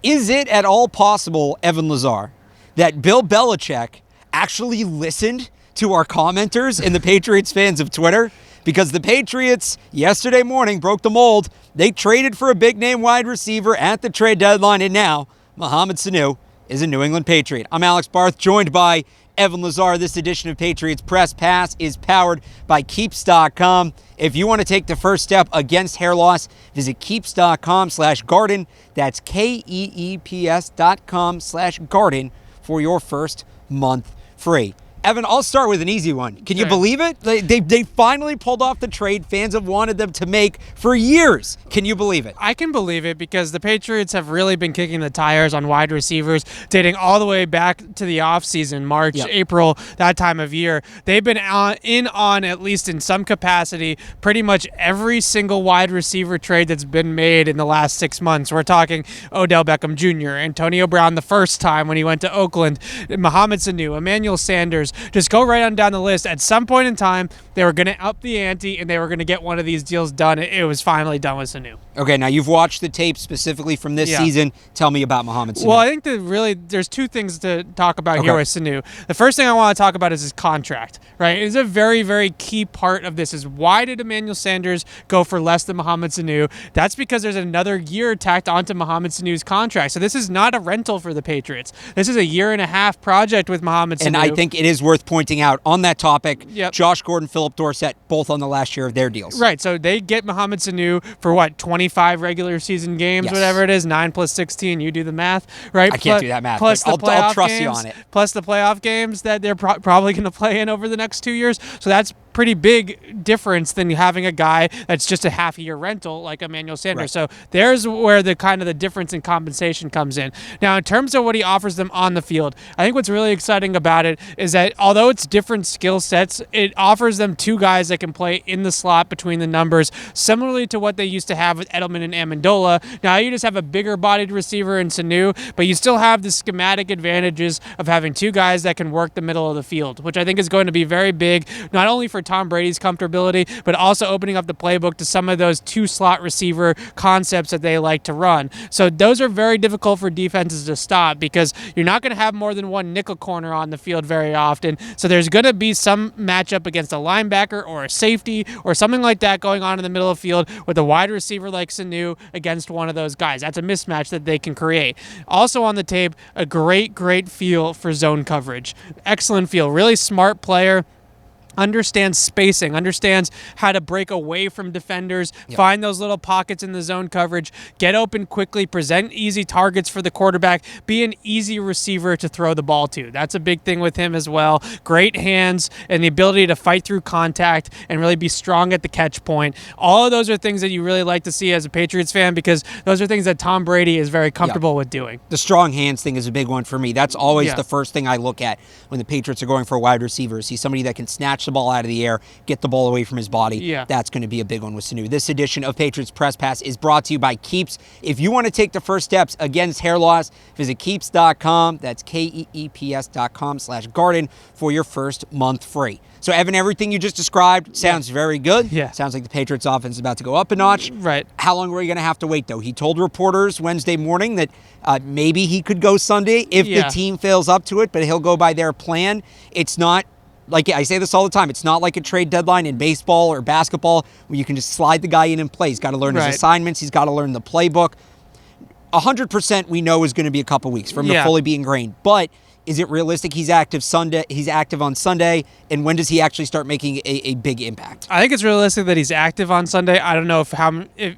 Is it at all possible, Evan Lazar, that Bill Belichick actually listened to our commenters and the Patriots fans of Twitter? Because the Patriots yesterday morning broke the mold. They traded for a big-name wide receiver at the trade deadline, and now Mohamed Sanu is a New England Patriot. I'm Alex Barth, joined by Evan Lazar. This edition of Patriots Press Pass is powered by Keeps.com. If you want to take the first step against hair loss, visit Keeps.com/garden. That's KEEPS.com/garden for your first month free. Evan, I'll start with an easy one. Can you believe it? They finally pulled off the trade fans have wanted them to make for years. Can you believe it? I can believe it because the Patriots have really been kicking the tires on wide receivers, dating all the way back to the offseason, March, April, that time of year. They've been on, at least in some capacity, pretty much every single wide receiver trade that's been made in the last 6 months. We're talking Odell Beckham Jr., Antonio Brown the first time when he went to Oakland, Mohamed Sanu, Emmanuel Sanders. Just go right on down the list. At some point in time, they were going to up the ante and they were going to get one of these deals done. It was finally done with Sanu. Okay, now you've watched the tape specifically from this season. Tell me about Mohamed Sanu. Well, I think that there's two things to talk about here with Sanu. The first thing I want to talk about is his contract, right? It's a very, very key part of this is why did Emmanuel Sanders go for less than Mohamed Sanu? That's because there's another year tacked onto Mohamed Sanu's contract. So this is not a rental for the Patriots. This is a 1.5-year project with Mohamed Sanu. And I think it is worth pointing out on that topic, Josh Gordon, Philip Dorsett, both on the last year of their deals. Right, so they get Mohamed Sanu for 25 regular season games, whatever it is, 9 plus 16, you do the math, right? I can't do that math, plus but I'll trust you on it. Plus the playoff games that they're probably going to play in over the next 2 years. So that's pretty big difference than having a guy that's just a half-year rental like Emmanuel Sanders. Right. So there's where the kind of the difference in compensation comes in. Now, in terms of what he offers them on the field, I think what's really exciting about it is that although it's different skill sets, it offers them two guys that can play in the slot between the numbers, similarly to what they used to have with Edelman and Amendola. Now, you just have a bigger-bodied receiver in Sanu, but you still have the schematic advantages of having two guys that can work the middle of the field, which I think is going to be very big, not only for Tom Brady's comfortability, but also opening up the playbook to some of those two-slot receiver concepts that they like to run. So those are very difficult for defenses to stop because you're not going to have more than one nickel corner on the field very often. So there's going to be some matchup against a linebacker or a safety or something like that going on in the middle of the field with a wide receiver like Sanu against one of those guys. That's a mismatch that they can create. Also on the tape, a great feel for zone coverage. Excellent feel. Really smart player. Understands spacing, understands how to break away from defenders, find those little pockets in the zone coverage, get open quickly, present easy targets for the quarterback, be an easy receiver to throw the ball to. That's a big thing with him as well. Great hands and the ability to fight through contact and really be strong at the catch point. All of those are things that you really like to see as a Patriots fan because those are things that Tom Brady is very comfortable with doing. The strong hands thing is a big one for me. That's always the first thing I look at when the Patriots are going for a wide receiver. See somebody that can snatch the ball out of the air, get the ball away from his body. That's going to be a big one with Sanu. This edition of Patriots Press Pass is brought to you by Keeps. If you want to take the first steps against hair loss, visit Keeps.com. That's KEEPS.com/garden for your first month free. So, Evan, everything you just described sounds very good. Sounds like the Patriots offense is about to go up a notch. Right. How long were you going to have to wait, though? He told reporters Wednesday morning that maybe he could go Sunday if the team fails up to it, but he'll go by their plan. It's not, like I say this all the time, it's not like a trade deadline in baseball or basketball where you can just slide the guy in and play. He's got to learn his assignments. He's got to learn the playbook. 100% we know is going to be a couple weeks from to fully be ingrained. But is it realistic he's active Sunday? He's active on Sunday, and when does he actually start making a big impact? I think it's realistic that he's active on Sunday. I don't know if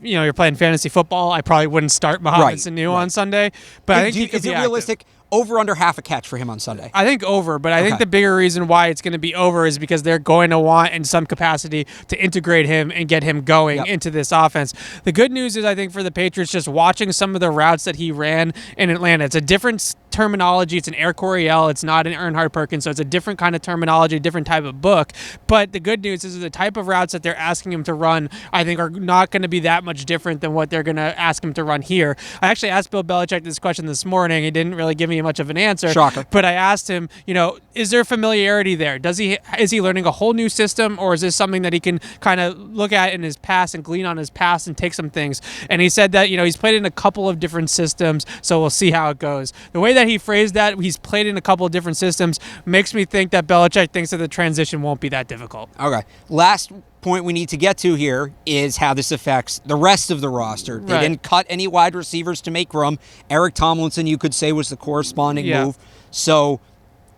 you're playing fantasy football, I probably wouldn't start Mohamed Sanu on Sunday. But I think is it realistic? Over under half a catch for him on Sunday? I think over, but I think the bigger reason why it's going to be over is because they're going to want in some capacity to integrate him and get him going into this offense. The good news is I think for the Patriots, just watching some of the routes that he ran in Atlanta, it's a different terminology. It's an Air Coryell. It's not an Earnhardt Perkins, so it's a different kind of terminology, different type of book. But the good news is the type of routes that they're asking him to run, I think, are not going to be that much different than what they're going to ask him to run here. I actually asked Bill Belichick this question this morning. He didn't really give me much of an answer. Shocker. But I asked him, is there familiarity there? Is he learning a whole new system, or is this something that he can kind of look at in his past and glean on his past and take some things? And he said that, he's played in a couple of different systems, so we'll see how it goes. The way that he phrased that, he's played in a couple of different systems, makes me think that Belichick thinks that the transition won't be that difficult. Okay. Last point we need to get to here is how this affects the rest of the roster. They didn't cut any wide receivers to make room. Eric Tomlinson, you could say, was the corresponding move. So,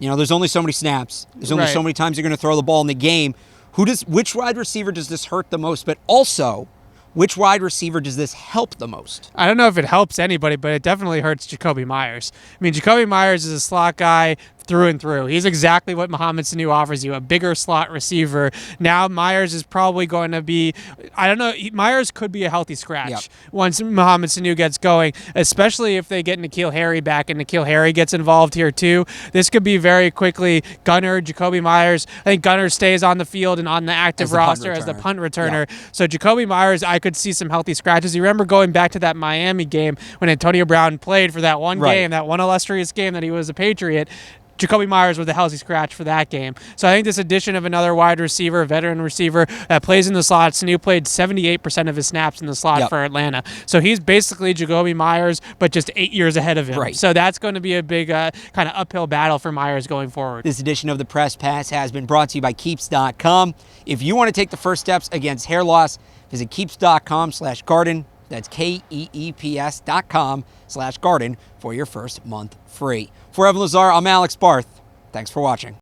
there's only so many snaps. There's only so many times you're going to throw the ball in the game. Which wide receiver does this hurt the most? But also, which wide receiver does this help the most? I don't know if it helps anybody, but it definitely hurts Jacoby Myers. I mean, Jacoby Myers is a slot guy through and through. He's exactly what Mohamed Sanu offers you, a bigger slot receiver. Now Myers is probably going to be, I don't know, Myers could be a healthy scratch once Mohamed Sanu gets going, especially if they get N'Keal Harry back and N'Keal Harry gets involved here too. This could be very quickly Gunner, Jacoby Myers. I think Gunner stays on the field and on the active roster as the punt returner. So Jacoby Myers, I could see some healthy scratches. You remember going back to that Miami game when Antonio Brown played for that one game, that one illustrious game that he was a Patriot. Jacoby Myers was a healthy scratch for that game. So I think this addition of another wide receiver, a veteran receiver that plays in the slot. Sanu played 78% of his snaps in the slot for Atlanta. So he's basically Jacoby Myers, but just 8 years ahead of him. So that's going to be a big kind of uphill battle for Myers going forward. This edition of the Press Pass has been brought to you by Keeps.com. If you want to take the first steps against hair loss, visit Keeps.com/garden. That's KEEPS.com/garden for your first month free. For Evan Lazar, I'm Alex Barth. Thanks for watching.